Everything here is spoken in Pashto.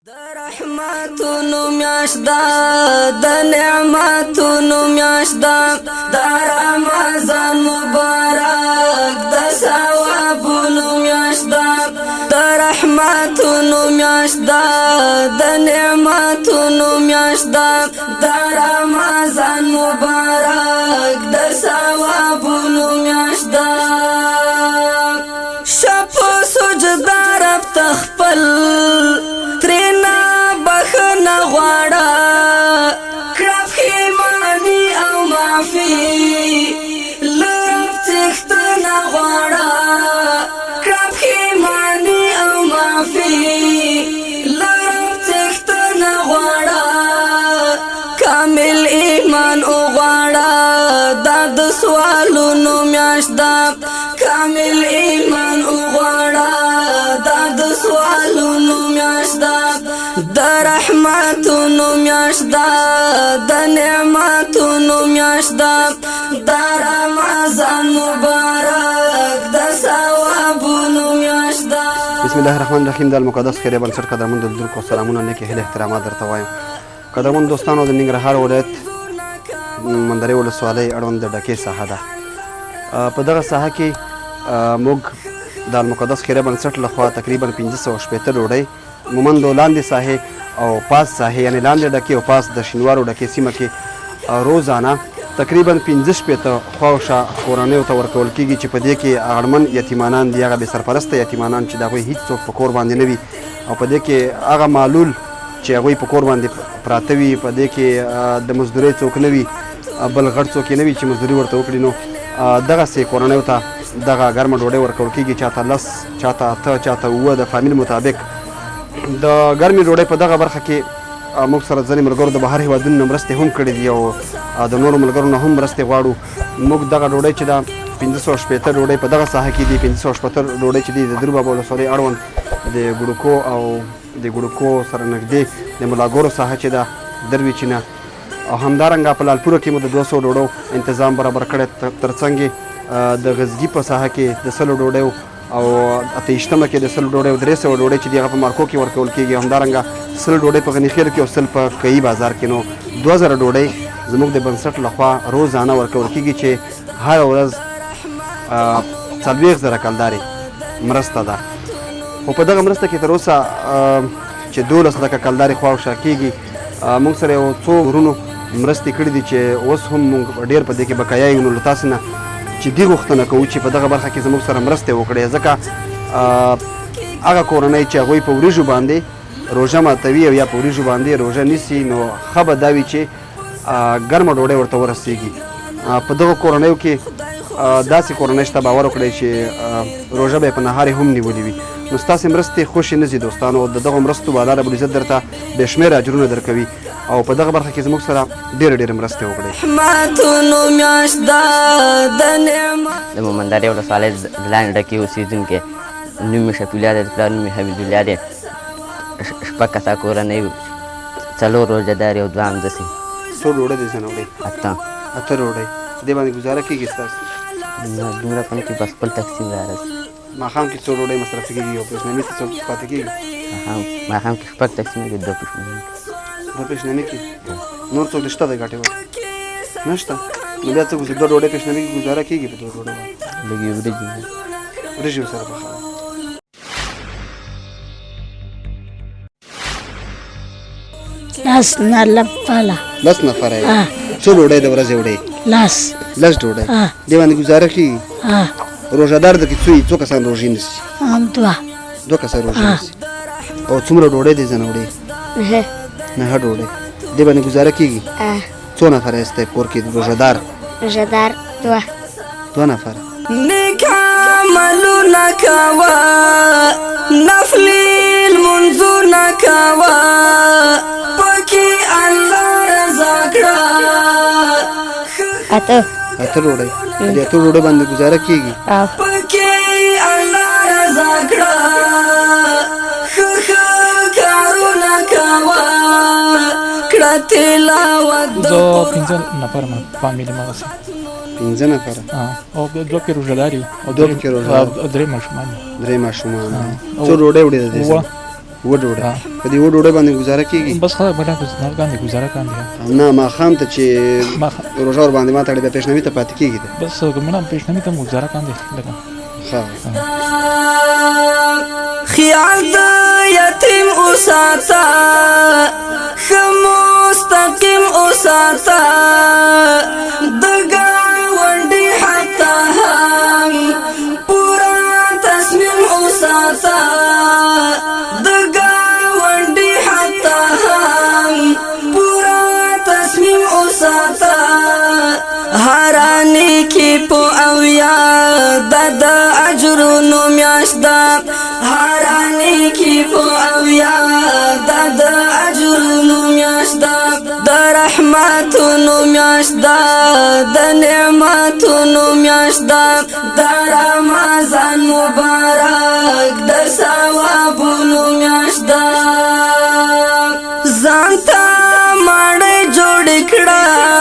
رحمتونو میاشدا د نعمتونو میاشدا د رمضان مبارک د ثوابونو میاشدا د رحمتونو میاشدا د نعمتونو میاشدا د رمضان مبارک د ثوابونو میاشدا شپو سجدا رب تخپل ترینا بخنا غواړه کړه خیمانی او معافی لرب تختنا غواړه کړه خیمانی او معافی لرب تختنا غواړه کامل ایمان او غواړه د سوالونو میاشدا کامل ایمان او غواړه د سوالونو میاشدا د رحمتونو میاشدا د نعمتونو میاشدا د رمضان مبارک د ثوابونو میاشدا. بسم الله الرحمن الرحیم. د المقدس خیریه بنسټ قدرمن دلدونکو سلامونه نیکې هیلې احترامات درته وایم. قدرمن دوستانو د ننګرهار ولایت مندرې ولسوالۍ اړوند د ډکې ساحه ده. په دغه ساحه کې موږ د المقدس خیریه بنسټ لخوا تقریبا 580 ډوډۍ مومندو لاندې ساحې او پاس ساحې یعنې لاندې ډکې او پاس د شینوارو ډکې سیمه کې روزانه تقریبا 15 خواوشا کورنیو ته ورکول کېږي چې په دې کې اړمن یتیمانان دي، هغه بې سرپرسته یتیمانان چې د هغوی هېڅ څوک په کور باندې نه وي، او په دې کې هغه معلول چې هغوی په کور باندې پراته وي، په دې کې د مزدورۍ څوک نه وي، بل غټ څوک یې نه وي چې مزدوري ورته وکړي، نو دغسې کورنیو ته دغه ګرمه ډوډۍ ورکول کېږي، چاته 10 چاته 8 چاته 9 د فامیل مطابق. د ګرمې ډوډۍ په دغه برخه کې موږ سره ځینې ملګرو د بهر هېوادونو نه مرستې هم کړې دي او د نورو ملګرو نه هم مرستې غواړو. موږ دغه ډوډۍ چې ده 580 ډوډۍ په دغه ساحه کې دي، 580 ډوډۍ چې دي د دروبابا ولسوالۍ اړوند د ګوډکو او د ګوډکو سره نږدې د ملاګورو ساحه چې ده درویچې نه، او همدارنګه په لالپوره کې مو د 200 ډوډو انتظام برابر کړی، ترڅنګ د غزګي په ساحه کې د 100 ډوډیو او 28مه کې د 100 ډوډۍ او 300 ډوډۍ چې دي هغه په مارکو کې ورکول کېږي، همدارنګه 100 ډوډۍ په غني خیل کې او 100 په کیي بازار کې، نو 2000 ډوډۍ زموږ د بنسټ لخوا روزانه ورکول کېږي چې هر ورځ 40,000 کلدارې مرسته ده. خو په دغه مرسته کې تر اوسه چې 12 لکه کلدارې خواوشا کېږي، موږ سره یو څو ورونو مرستې کړي دي چې اوس هم موږ ډېر په دې کې بقایا یو، نو له تاسې نه چې دې غوښتنه کوو چې په دغه برخه کې زموږ سره مرستې وکړئ، ځکه هغه کورنۍ چې هغوی په وریژو باندې روژه ماتوي او یا په وریژو باندې روژه نیسي، نو ښه به دا وي چې ګرمه ډوډۍ ورته ورسیږي. په دغو کورنیو کې داسې کورنۍ شته باور وکړئ چې روژه به یې په نهارې هم نیولې وي، نو ستاسې مرستې خوشې نه ځي دوستانو. د دغو مرستو به الله ربالعزت درته بې شمېره اجرونه درکوي، او په دغه برخه کې زموږ سره ډېرې مرستې وکړئ. د مومندرې ولسوالۍ د لاندې ډکې اوسېدونکی نوم مې شفیع دی، د پلار نوم مې حمید الله دی. 6 کسه کورنۍ 4 روژهدارې او 2 همداسې. څو ډوډۍ دي ځنه وړئ؟ 8 ډوډۍ. دې باندې ګزاره کېږي ستاسو؟ دومره کم کې بس خپل تقسیم راځي. ماښام کې څو ډوډۍ مصرف کېږي او پیشنامې کې څو پاتې کېږي؟ ماښام کې شپږ تقسیم کې 2 پیشنامې. 2 پیشنامې کې نور څوک شته دی ګټې وړ؟ نشته. نو بیا څه 2 ډوډۍ پیشنامې کې ګزاره کېږي؟ په 2 ډوډۍ باندې لږې وریجې سره پخوئ. لس نفره یې. څو ډوډۍ د ورځې وړئ؟ 10 ډوډۍ. دې باندې ګزاره کېږي؟ روژهدار د کې څو کسان روژې نیسي؟ 2 کسان روژې نیسي. او څومره ډوډۍ دې ځنه وړئ؟ 9 ډوډۍ. دې باندې ګزاره کېږي؟ څو نفره یاستئ کور کې روژهدار؟ 2 نفره. نیک عملونه کوه، نفلي لمونځونه کوه، پکې الله رضا کړه. 8 ډوډۍ. دې 8 ډوډۍ باندې ګزاره کېږي؟ پکې الله رضا کړه. ښه کارونه کوه، کړه تلاوت. زه 15 نفر فامیلي مغسه. 15 نفره. او 2 کې روژهدار یو او 2 کې روژهدار. 3 ماشومان. 3 ماشومان. څو ډوډۍ وړي دي؟ و ډوډۍ په دې و ډوډۍ باندې گزاره کیږي بس خدای بلا گزاره کاندي نه ما خام ته چې روژه ور باندې ماته بیا پیشنوي ته پاتې کیږي بس ګمنه پیشنوي ته گزاره کاندي لګا خیال د یتیم اوساتا مستقیم اوساتا د گاونډي حتا هم پورا تصمیم اوساتا د گاونډي حتا هم پورا تصمیم اوساتا هرانی کی په او یا د اجرونو میاشدا هرانی کی په او یا د اجرونو میاشدا د رحمتونو میاشدا د نعمتونو میاشدا د رمضان مبارک د ثوابونو میاشدا ځانته ماړه جوړ کړه